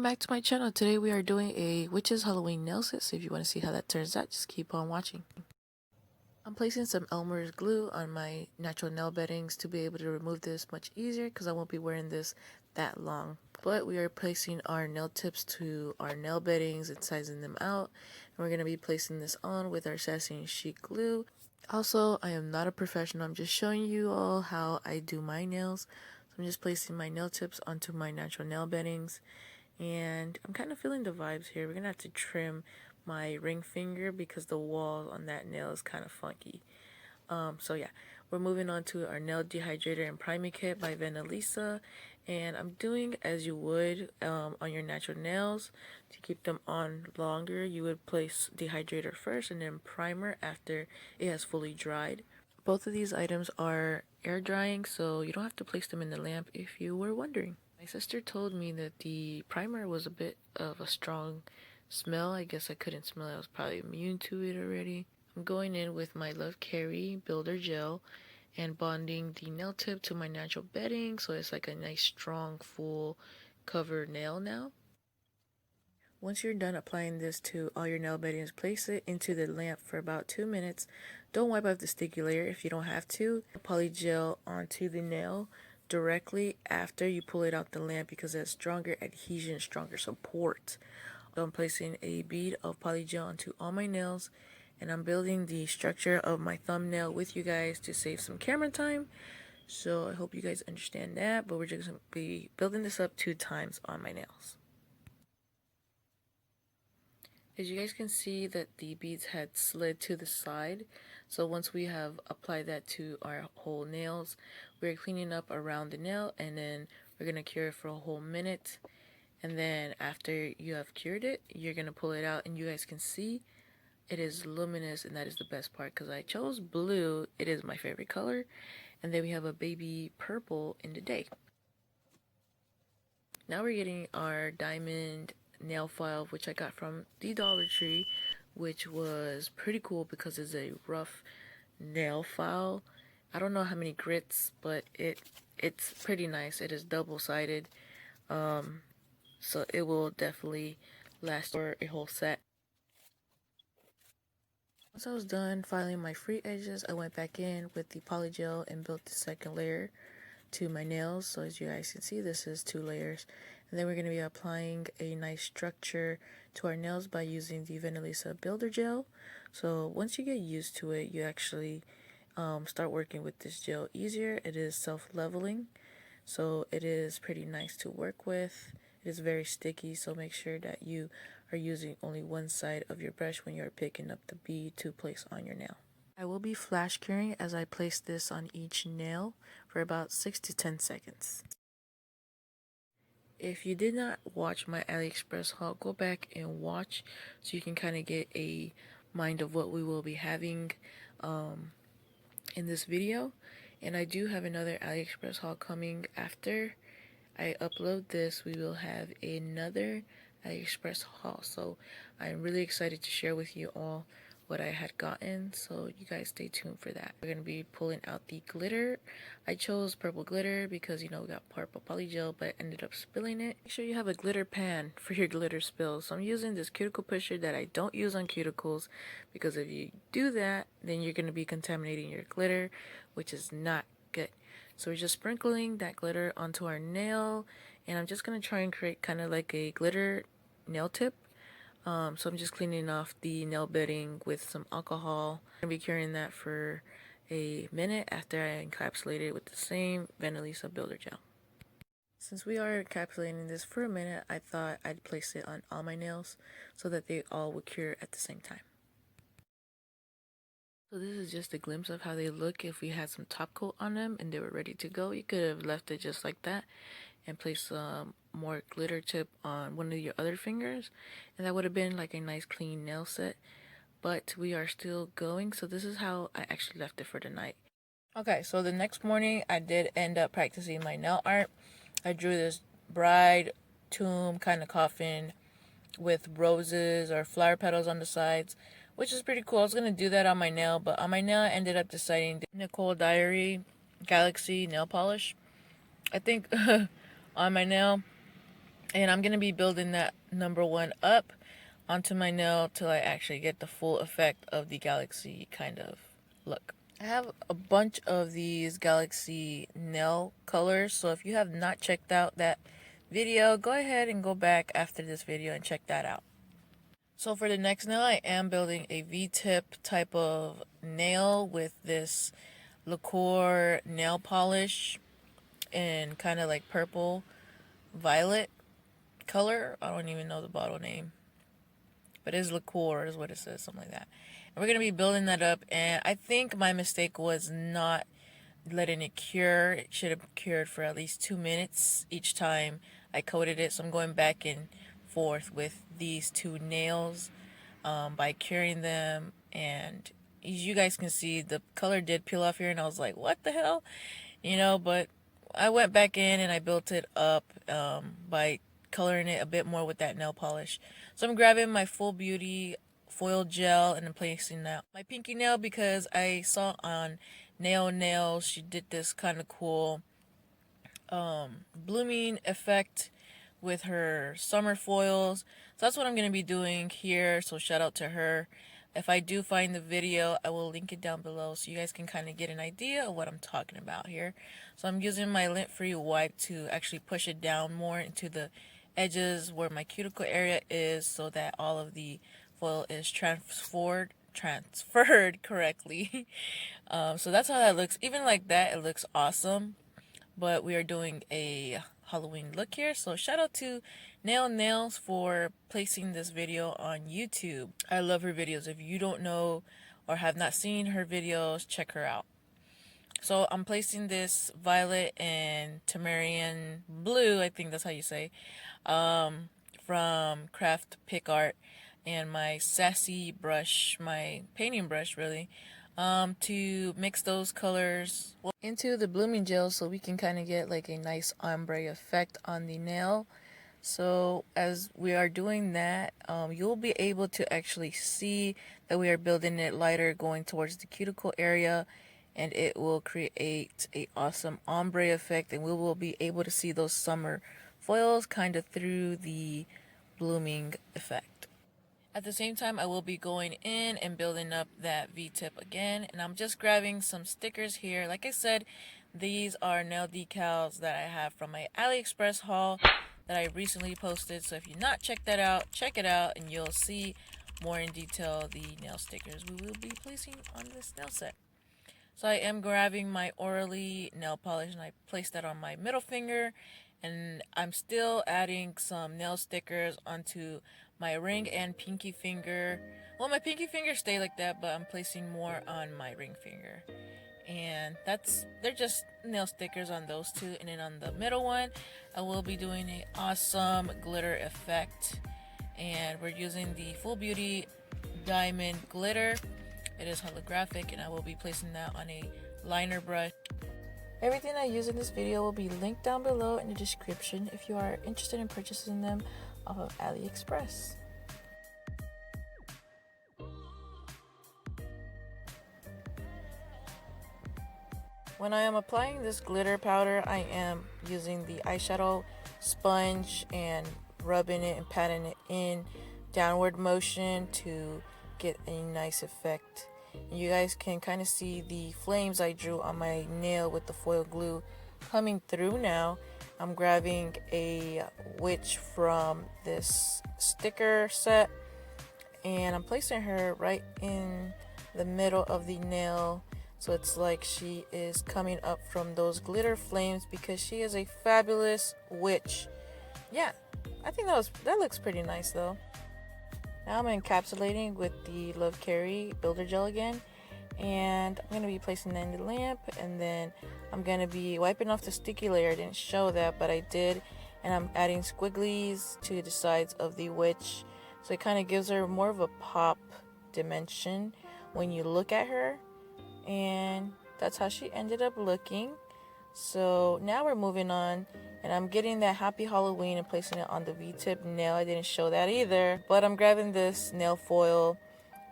welcome back to my channel. Today we are doing a witch's Halloween nail set, so if you want to see how that turns out, just keep on watching. I'm placing some Elmer's glue on my natural nail beddings to be able to remove this much easier because I won't be wearing this that long. But we are placing our nail tips to our nail beddings and sizing them out, and we're going to be placing this on with our satin sheet glue. Also, I am not a professional, I'm just showing you all how I do my nails. So I'm just placing my nail tips onto my natural nail beddings. And I'm kind of feeling the vibes here. We're gonna have to trim my ring finger because the wall on that nail is kind of funky. So yeah, we're moving on to our nail dehydrator and priming kit by Venalisa, and I'm doing as you would on your natural nails. To keep them on longer, you would place dehydrator first and then primer after it has fully dried. Both of these items are air drying, so you don't have to place them in the lamp if you were wondering. My sister told me that the primer was a bit of a strong smell. I guess I couldn't smell it. I was probably immune to it already. I'm going in with my Love Carry Builder Gel and bonding the nail tip to my natural bedding so it's like a nice strong full cover nail now. Once you're done applying this to all your nail beddings, place it into the lamp for about 2 minutes. Don't wipe off the sticky layer if you don't have to. Polygel onto the nail directly after you pull it out the lamp because it has stronger adhesion, stronger support. So I'm placing a bead of polygel onto all my nails, and I'm building the structure of my thumbnail with you guys to save some camera time. So I hope you guys understand that, but we're just going to be building this up 2 times on my nails. As you guys can see that the beads had slid to the side, so once we have applied that to our whole nails, we're cleaning up around the nail, and then we're going to cure it for a whole minute. And then after you have cured it, you're going to pull it out, and you guys can see it is luminous, and that is the best part because I chose blue. It is my favorite color. And then we have a baby purple in the day. Now we're getting our diamond nail file, which I got from the Dollar Tree, which was pretty cool because it's a rough nail file. I don't know how many grits, but it's pretty nice. It is double-sided, so it will definitely last for a whole set. Once I was done filing my free edges, I went back in with the polygel and built the second layer to my nails. So as you guys can see, this is 2 layers. And then we're going to be applying a nice structure to our nails by using the Venalisa Builder Gel. So once you get used to it, you actually start working with this gel easier. It is self-leveling, so it is pretty nice to work with. It is very sticky, so make sure that you are using only one side of your brush when you're picking up the bead to place on your nail. I will be flash curing as I place this on each nail for about 6 to 10 seconds. If you did not watch my Aliexpress haul, go back and watch so you can kind of get a mind of what we will be having in this video. And I do have another Aliexpress haul coming after I upload this. We will have another Aliexpress haul, so I'm really excited to share with you all what I had gotten, so you guys stay tuned for that. We're going to be pulling out the glitter. I chose purple glitter because, you know, we got purple polygel, but I ended up spilling it. Make sure you have a glitter pan for your glitter spills. So I'm using this cuticle pusher that I don't use on cuticles, because if you do that, then you're going to be contaminating your glitter, which is not good. So we're just sprinkling that glitter onto our nail, and I'm just going to try and create kind of like a glitter nail tip. So I'm just cleaning off the nail bedding with some alcohol. I'm going to be curing that for a minute after I encapsulate it with the same Venalisa Builder Gel. Since we are encapsulating this for a minute, I thought I'd place it on all my nails so that they all would cure at the same time. So this is just a glimpse of how they look if we had some top coat on them and they were ready to go. You could have left it just like that and place some more glitter tip on one of your other fingers, and that would have been like a nice clean nail set. But we are still going, so this is how I actually left it for the night. Okay, so the next morning I did end up practicing my nail art. I drew this bride tomb kind of coffin with roses or flower petals on the sides, which is pretty cool. I was going to do that on my nail, but on my nail I ended up deciding the Nicole Diary Galaxy nail polish. I think on my nail And I'm going to be building that number 1 up onto my nail till I actually get the full effect of the galaxy kind of look. I have a bunch of these galaxy nail colors, so if you have not checked out that video, go ahead and go back after this video and check that out. So for the next nail, I am building a V-tip type of nail with this liqueur nail polish in kind of like purple violet color. I don't even know the bottle name, but it's liqueur is what it says, something like that. And we're going to be building that up, and I think my mistake was not letting it cure. It should have cured for at least 2 minutes each time I coated it. So I'm going back and forth with these 2 nails by curing them, and as you guys can see, the color did peel off here, and I was like, what the hell, but I went back in and I built it up by coloring it a bit more with that nail polish. So I'm grabbing my Full Beauty foil gel and I'm placing that my pinky nail, because I saw on Nails she did this kind of cool blooming effect with her summer foils. So that's what I'm going to be doing here. So shout out to her. If I do find the video, I will link it down below so you guys can kind of get an idea of what I'm talking about here. So I'm using my lint-free wipe to actually push it down more into the edges where my cuticle area is, so that all of the foil is transferred correctly. So that's how that looks. Even like that, it looks awesome. But we are doing a Halloween look here, so shout out to Nails for placing this video on YouTube. I love her videos. If you don't know or have not seen her videos, check her out. So I'm placing this violet and tamarian blue, I think that's how you say, from Craft Pick Art, and my sassy brush, my painting brush really, to mix those colors into the blooming gel so we can kind of get like a nice ombre effect on the nail. So as we are doing that, you'll be able to actually see that we are building it lighter going towards the cuticle area, and it will create a awesome ombre effect, and we will be able to see those summer foils kind of through the blooming effect. At the same time, I will be going in and building up that V-tip again, and I'm just grabbing some stickers here. Like I said, these are nail decals that I have from my Aliexpress haul that I recently posted, so if you've not checked that out, check it out and you'll see more in detail the nail stickers we will be placing on this nail set. So I am grabbing my Orally nail polish and I placed that on my middle finger, and I'm still adding some nail stickers onto my ring and pinky finger. Well, my pinky finger stay like that, but I'm placing more on my ring finger. And they're just nail stickers on those 2. And then on the middle one, I will be doing an awesome glitter effect. And we're using the Full Beauty Diamond Glitter. It is holographic, and I will be placing that on a liner brush. Everything I use in this video will be linked down below in the description if you are interested in purchasing them off of Aliexpress. When I am applying this glitter powder, I am using the eyeshadow sponge and rubbing it and patting it in downward motion to get a nice effect. And you guys can kind of see the flames I drew on my nail with the foil glue coming through now. I'm grabbing a witch from this sticker set, and I'm placing her right in the middle of the nail, so it's like she is coming up from those glitter flames because she is a fabulous witch. Yeah, I think that looks pretty nice though. Now I'm encapsulating with the Love Carry Builder Gel again, and I'm going to be placing that in the lamp, and then I'm going to be wiping off the sticky layer. I didn't show that, but I did, and I'm adding squigglies to the sides of the witch, so it kind of gives her more of a pop dimension when you look at her, and that's how she ended up looking. So now we're moving on, and I'm getting that Happy Halloween and placing it on the V-tip nail. I didn't show that either, but I'm grabbing this nail foil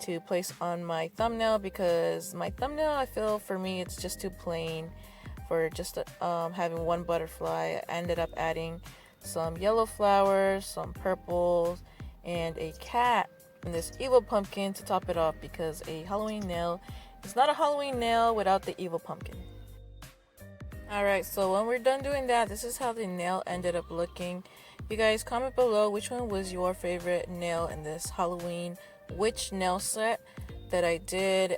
to place on my thumbnail, because my thumbnail, I feel for me, it's just too plain for just having one butterfly. I ended up adding some yellow flowers, some purples, and a cat, and this evil pumpkin to top it off, because a Halloween nail is not a Halloween nail without the evil pumpkin. Alright, so when we're done doing that, this is how the nail ended up looking. You guys comment below which one was your favorite nail in this Halloween witch nail set that I did.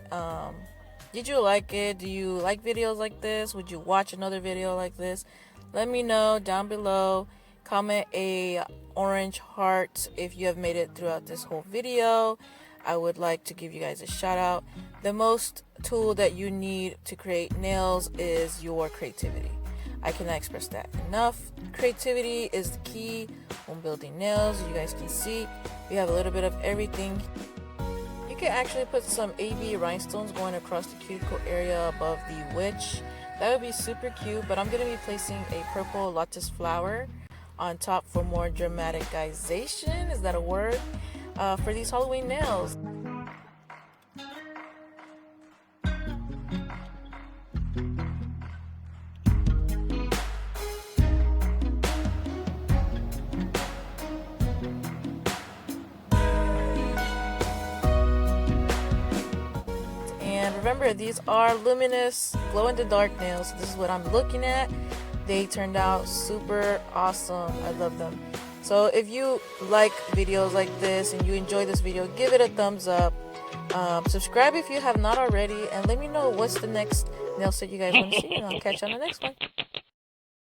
Did you like it? Do you like videos like this? Would you watch another video like this? Let me know down below. Comment a orange heart if you have made it throughout this whole video. I would like to give you guys a shout out. The most tool that you need to create nails is your creativity. I cannot express that enough. Creativity is the key when building nails. You guys can see we have a little bit of everything. You can actually put some AB rhinestones going across the cuticle area above the witch. That would be super cute, but I'm going to be placing a purple lotus flower on top for more dramaticization. Is that a word? For these Halloween nails. And remember, these are luminous glow-in-the-dark nails. This is what I'm looking at. They turned out super awesome. I love them. So if you like videos like this and you enjoy this video, give it a thumbs up. Subscribe if you have not already, and let me know what's the next nail set you guys want to see, and I'll catch you on the next one.